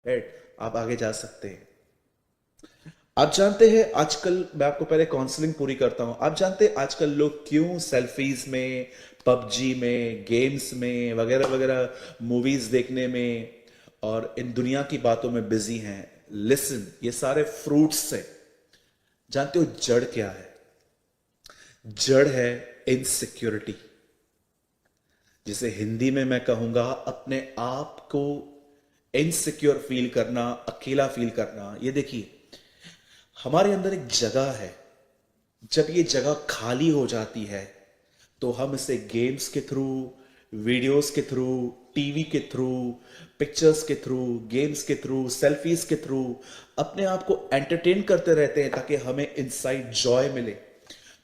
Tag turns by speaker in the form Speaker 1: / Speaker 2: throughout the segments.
Speaker 1: Right, आप आगे जा सकते हैं। आप जानते हैं आजकल, मैं आपको पहले काउंसलिंग पूरी करता हूं, आप जानते हैं आजकल लोग क्यों सेल्फीज में, पबजी में, गेम्स में, वगैरह वगैरह, मूवीज देखने में और इन दुनिया की बातों में बिजी हैं? लिसन, ये सारे फ्रूट्स से, जानते हो जड़ क्या है? जड़ है इनसिक्योरिटी, जिसे हिंदी में मैं कहूंगा अपने आप को इनसिक्योर फील करना, अकेला फील करना। ये देखिए, हमारे अंदर एक जगह है, जब ये जगह खाली हो जाती है तो हम इसे गेम्स के थ्रू, वीडियोस के थ्रू, टीवी के थ्रू, पिक्चर्स के थ्रू, गेम्स के थ्रू, सेल्फीज के थ्रू अपने आप को एंटरटेन करते रहते हैं ताकि हमें इनसाइड जॉय मिले।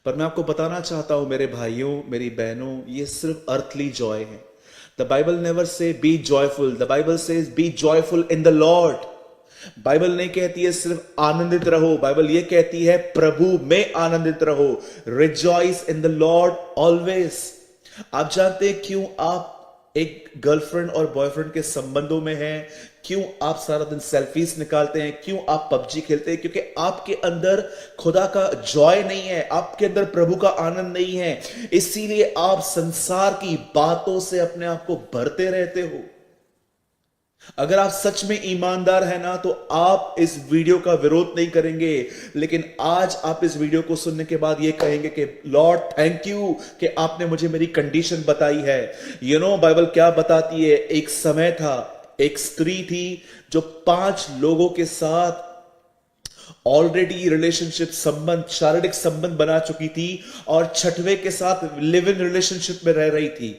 Speaker 1: पर मैं आपको बताना चाहता हूं मेरे भाइयों, मेरी बहनों, ये सिर्फ अर्थली जॉय है। The Bible never say be joyful, the Bible says be joyful in the Lord. Bible नहीं कहती है सिर्फ आनंदित रहो, बाइबल ये कहती है प्रभु में आनंदित रहो। Rejoice in the Lord always. आप जानते हैं क्यों आप एक गर्लफ्रेंड और बॉयफ्रेंड के संबंधों में हैं? क्यों आप सारा दिन सेल्फीज निकालते हैं? क्यों आप पबजी खेलते हैं? क्योंकि आपके अंदर खुदा का जॉय नहीं है, आपके अंदर प्रभु का आनंद नहीं है। इसीलिए आप संसार की बातों से अपने आप को भरते रहते हो। अगर आप सच में ईमानदार हैं ना, तो आप इस वीडियो का विरोध नहीं करेंगे, लेकिन आज आप इस वीडियो को सुनने के बाद ये कहेंगे कि लॉर्ड थैंक यू कि आपने मुझे मेरी कंडीशन बताई है। बाइबल क्या बताती है? एक समय था, एक स्त्री थी जो 5 लोगों के साथ ऑलरेडी रिलेशनशिप, संबंध, शारीरिक संबंध बना चुकी थी और छठवें के साथ लिव इन रिलेशनशिप में रह रही थी।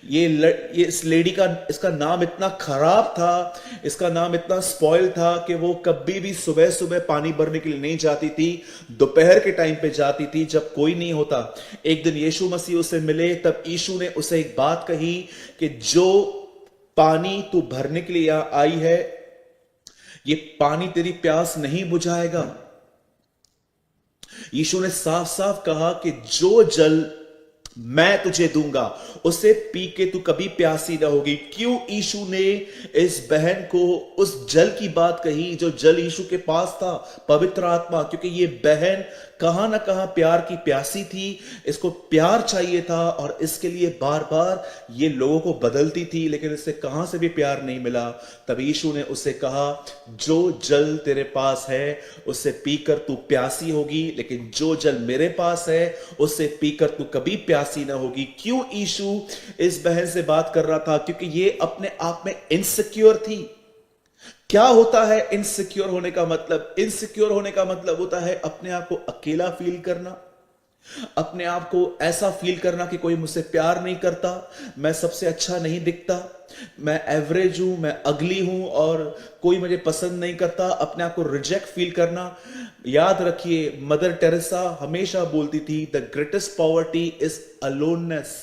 Speaker 1: ये इस लेडी का, इसका नाम इतना खराब था, इसका नाम इतना स्पॉइल था कि वो कभी भी सुबह सुबह पानी भरने के लिए नहीं जाती थी, दोपहर के टाइम पे जाती थी जब कोई नहीं होता। एक दिन यीशु मसीह उसे मिले, तब यीशु ने उसे एक बात कही कि जो पानी तू भरने के लिए यहां आई है, ये पानी तेरी प्यास नहीं बुझाएगा। यीशु ने साफ साफ कहा कि जो जल मैं तुझे दूंगा उसे पी के तू कभी प्यासी ना होगी। क्यों यीशु ने इस बहन को उस जल की बात कही जो जल यीशु के पास था? पवित्र आत्मा। क्योंकि ये बहन कहां ना कहां प्यार की प्यासी थी, इसको प्यार चाहिए था और इसके लिए बार बार ये लोगों को बदलती थी, लेकिन इससे कहां से भी प्यार नहीं मिला। तब यीशु ने उसे कहा, जो जल तेरे पास है उससे पीकर तू प्यासी होगी, लेकिन जो जल मेरे पास है उससे पीकर तू कभी प्यासी ना होगी। क्यों यीशु इस बहन से बात कर रहा था? क्योंकि ये अपने आप में इनसिक्योर थी। क्या होता है इनसिक्योर होने का मतलब? इनसिक्योर होने का मतलब होता है अपने आप को अकेला फील करना, अपने आप को ऐसा फील करना कि कोई मुझसे प्यार नहीं करता, मैं सबसे अच्छा नहीं दिखता, मैं एवरेज हूं, मैं अगली हूं और कोई मुझे पसंद नहीं करता, अपने आप को रिजेक्ट फील करना। याद रखिए, मदर टेरेसा हमेशा बोलती थी, the greatest poverty is aloneness.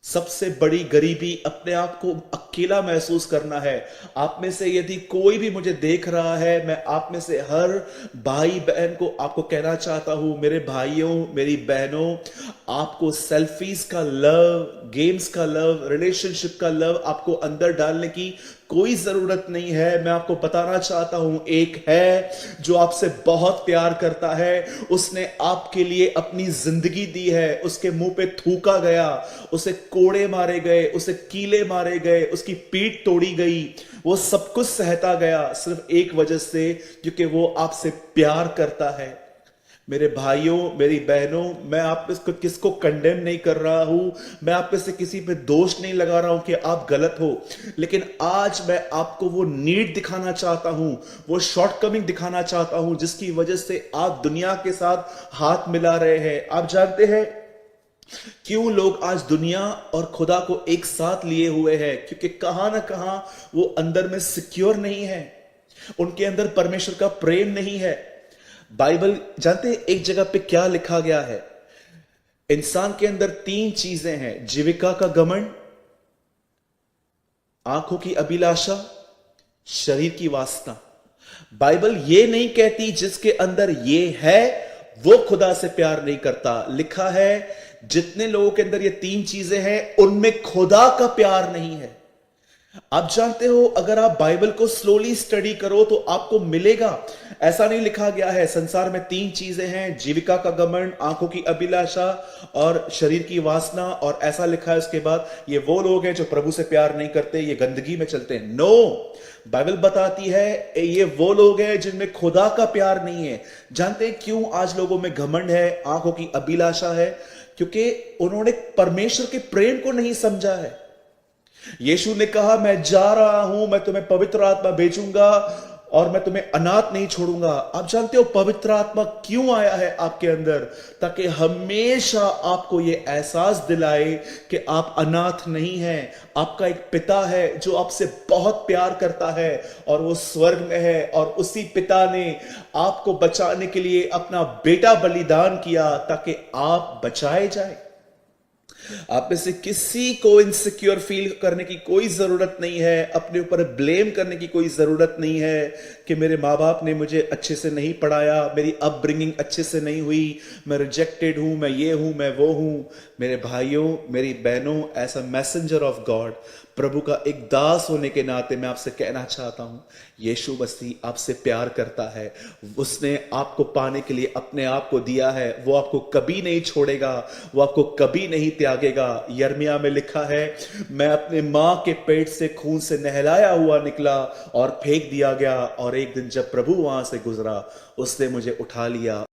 Speaker 1: सबसे बड़ी गरीबी अपने आप को अकेला महसूस करना है। आप में से यदि कोई भी मुझे देख रहा है, मैं आप में से हर भाई बहन को आपको कहना चाहता हूं, मेरे भाइयों, मेरी बहनों, आपको सेल्फीज का लव, गेम्स का लव, रिलेशनशिप का लव आपको अंदर डालने की कोई जरूरत नहीं है। मैं आपको बताना चाहता हूं, एक है जो आपसे बहुत प्यार करता है, उसने आपके लिए अपनी जिंदगी दी है, उसके मुंह पे थूका गया, उसे कोड़े मारे गए, उसे कीले मारे गए, उसकी पीठ तोड़ी गई, वो सब कुछ सहता गया सिर्फ एक वजह से, क्योंकि वो आपसे प्यार करता है। मेरे भाइयों, मेरी बहनों, मैं आप इसको किसको कंडेम नहीं कर रहा हूं, मैं आप में से किसी पे दोष नहीं लगा रहा हूं कि आप गलत हो, लेकिन आज मैं आपको वो नीड दिखाना चाहता हूं, वो शॉर्टकमिंग दिखाना चाहता हूं जिसकी वजह से आप दुनिया के साथ हाथ मिला रहे हैं। आप जानते हैं क्यों लोग आज दुनिया और खुदा को एक साथ लिए हुए हैं? क्योंकि कहां ना कहां वो अंदर में सिक्योर नहीं है, उनके अंदर परमेश्वर का प्रेम नहीं है। बाइबल जानते हैं एक जगह पे क्या लिखा गया है? इंसान के अंदर 3 चीजें हैं, जीविका का घमंड, आंखों की अभिलाषा, शरीर की वासना। बाइबल ये नहीं कहती जिसके अंदर ये है वो खुदा से प्यार नहीं करता। लिखा है जितने लोगों के अंदर ये 3 चीजें हैं उनमें खुदा का प्यार नहीं है। आप जानते हो, अगर आप बाइबल को स्लोली स्टडी करो तो आपको मिलेगा। ऐसा नहीं लिखा गया है संसार में तीन चीजें हैं, जीविका का घमंड, आंखों की अभिलाषा और शरीर की वासना, और ऐसा लिखा है उसके बाद ये वो लोग हैं जो प्रभु से प्यार नहीं करते, ये गंदगी में चलते हैं। नो, बाइबल बताती है ये वो लोग हैं जिनमें खुदा का प्यार नहीं है। जानते हैं क्यों आज लोगों में घमंड है, आंखों की अभिलाषा है? क्योंकि उन्होंने परमेश्वर के प्रेम को नहीं समझा है। यीशु ने कहा, मैं जा रहा हूं, मैं तुम्हें पवित्र आत्मा भेजूंगा और मैं तुम्हें अनाथ नहीं छोड़ूंगा। आप जानते हो पवित्र आत्मा क्यों आया है आपके अंदर? ताकि हमेशा आपको यह एहसास दिलाए कि आप अनाथ नहीं हैं। आपका एक पिता है जो आपसे बहुत प्यार करता है और वो स्वर्ग में है, और उसी पिता ने आपको बचाने के लिए अपना बेटा बलिदान किया ताकि आप बचाए जाए। आप में से किसी को इनसिक्योर फील करने की कोई जरूरत नहीं है, अपने ऊपर ब्लेम करने की कोई जरूरत नहीं है कि मेरे माँ बाप ने मुझे अच्छे से नहीं पढ़ाया, मेरी अपब्रिंगिंग अच्छे से नहीं हुई, मैं रिजेक्टेड हूं, मैं ये हूं, मैं वो हूं। मेरे भाइयों, मेरी बहनों, as a messenger of God, प्रभु का एक दास होने के नाते मैं आपसे कहना चाहता हूं, यीशु मसीह आपसे प्यार करता है। उसने आपको पाने के लिए अपने आप को दिया है। वो आपको कभी नहीं छोड़ेगा, वो आपको कभी नहीं त्यागेगा। यिर्मयाह में लिखा है, मैं अपने मां के पेट से खून से नहलाया हुआ निकला और फेंक दिया गया, और एक दिन जब प्रभु वहां से गुजरा, उसने मुझे उठा लिया